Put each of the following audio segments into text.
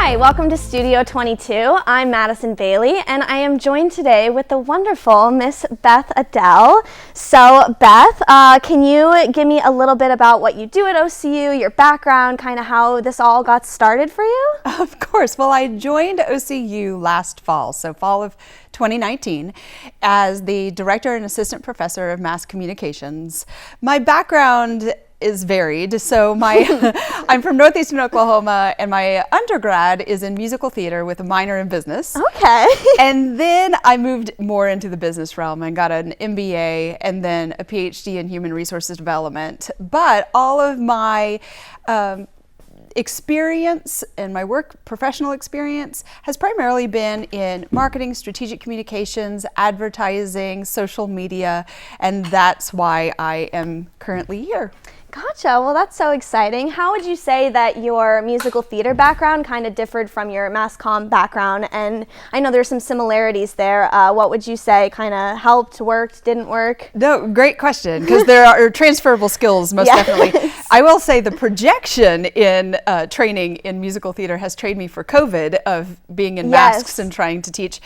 Hi, welcome to Studio 22. I'm Madison Bailey, and I am joined today with the wonderful Miss Beth Adele. So, Beth, can you give me a little bit about what you do at OCU, your background, kind of how this all got started for you? Of course. Well, I joined OCU last fall, so fall of 2019, as the director and assistant professor of mass communications. My background is varied. So I'm from Northeastern Oklahoma, and my undergrad is in musical theater with a minor in business. Okay. And then I moved more into the business realm and got an MBA and then a PhD in human resources development. But all of my experience and my professional experience has primarily been in marketing, strategic communications, advertising, social media, and that's why I am currently here. Gotcha. Well, that's so exciting. How would you say that your musical theater background kind of differed from your mass comm background? And I know there's some similarities there. What would you say kind of helped, worked, didn't work? No, great question, because there are transferable skills, most definitely. I will say the projection in training in musical theater has trained me for COVID of being in masks and trying to teach.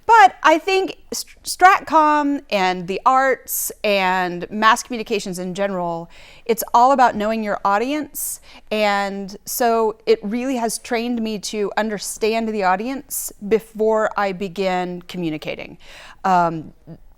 But I think Stratcom and the arts and mass communications in general, it's all about knowing your audience. And so it really has trained me to understand the audience before I begin communicating.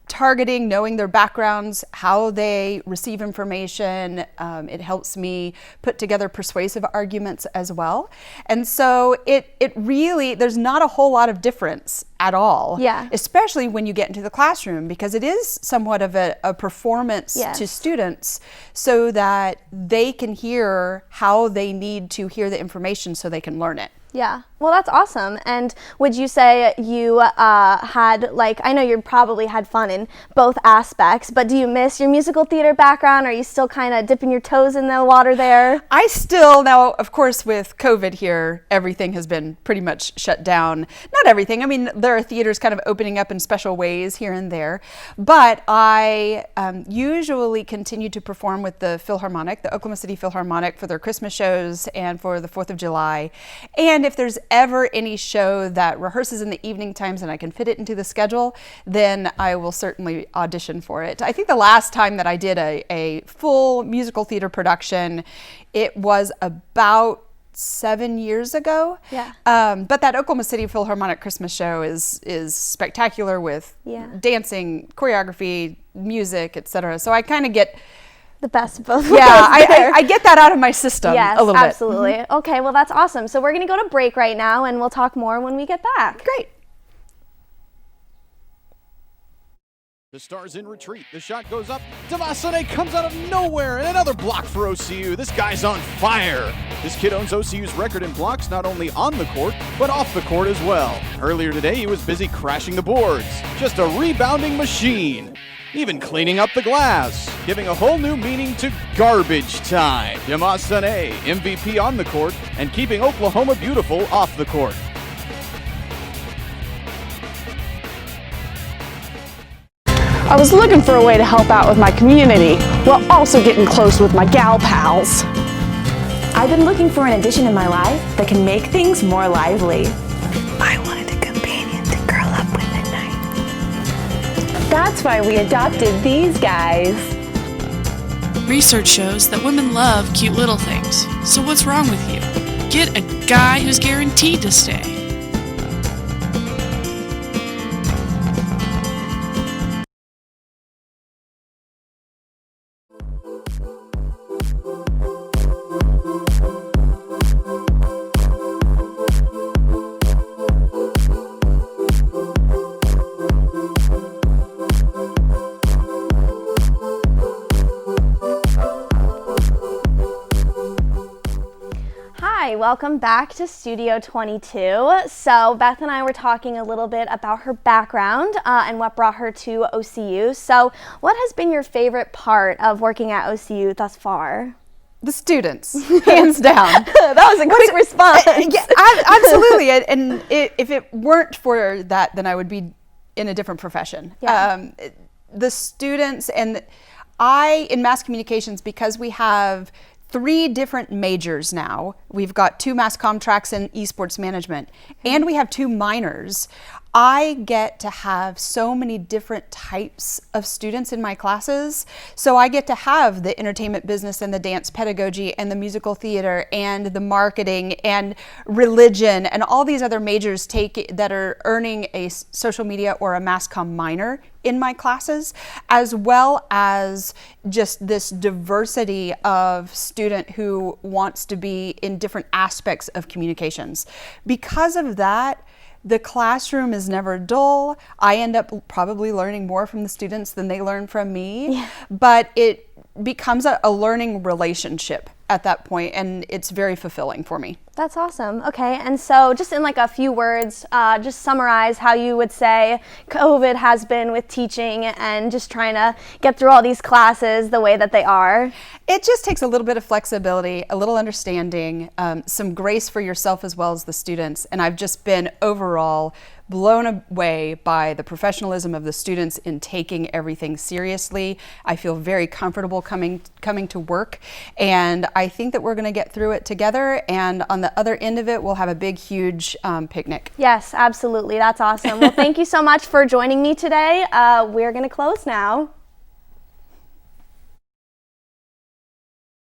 Targeting, knowing their backgrounds, how they receive information. It helps me put together persuasive arguments as well. And so it really, there's not a whole lot of difference at all, especially when you get into the classroom, because it is somewhat of a performance to students so that they can hear how they need to hear the information so they can learn it. Yeah, well, that's awesome. And would you say you had, I know you probably had fun in both aspects, but do you miss your musical theater background? Are you still kind of dipping your toes in the water there? I still, now, of course, with COVID here, everything has been pretty much shut down. Not everything. I mean, there are theaters kind of opening up in special ways here and there, but I usually continue to perform with the Philharmonic, the Oklahoma City Philharmonic, for their Christmas shows and for the 4th of July. And if there's ever any show that rehearses in the evening times and I can fit it into the schedule, then I will certainly audition for it. I think the last time that I did a full musical theater production, it was about 7 years ago. Yeah. But that Oklahoma City Philharmonic Christmas show is spectacular with dancing, choreography, music, etc. So I kind of get the best of both worlds. Yeah, I get that out of my system a little bit. Yes, absolutely. Okay, well, that's awesome. So we're going to go to break right now, and we'll talk more when we get back. Great. The Stars in retreat. The shot goes up. Devasone comes out of nowhere, and another block for OCU. This guy's on fire. This kid owns OCU's record in blocks, not only on the court, but off the court as well. Earlier today, he was busy crashing the boards. Just a rebounding machine. Even cleaning up the glass, giving a whole new meaning to garbage time. Devasone, MVP on the court, and keeping Oklahoma beautiful off the court. I was looking for a way to help out with my community while also getting close with my gal pals. I've been looking for an addition in my life that can make things more lively. I wanted a companion to curl up with at night. That's why we adopted these guys. Research shows that women love cute little things. So what's wrong with you? Get a guy who's guaranteed to stay. Welcome back to Studio 22. So Beth and I were talking a little bit about her background and what brought her to OCU. So what has been your favorite part of working at OCU thus far? The students, hands down. That was a quick response. Yeah, absolutely. And if it weren't for that, then I would be in a different profession. Yeah. The students, and I, in mass communications, because we have 3 different majors now. We've got 2 mass comm tracks in esports management, and we have 2 minors. I get to have so many different types of students in my classes. So I get to have the entertainment business and the dance pedagogy and the musical theater and the marketing and religion and all these other majors that are earning a social media or a mass comm minor in my classes, as well as just this diversity of student who wants to be in different aspects of communications. Because of that, the classroom is never dull. I end up probably learning more from the students than they learn from me, but it becomes a learning relationship at that point, and it's very fulfilling for me. That's awesome. Okay, and so just in like a few words, just summarize how you would say COVID has been with teaching and just trying to get through all these classes the way that they are. It just takes a little bit of flexibility, a little understanding, some grace for yourself as well as the students, and I've just been overall blown away by the professionalism of the students in taking everything seriously. I feel very comfortable coming to work, and I think that we're going to get through it together, and on the other end of it, we'll have a big, huge picnic. Yes, absolutely. That's awesome. Well, thank you so much for joining me today. We're going to close now.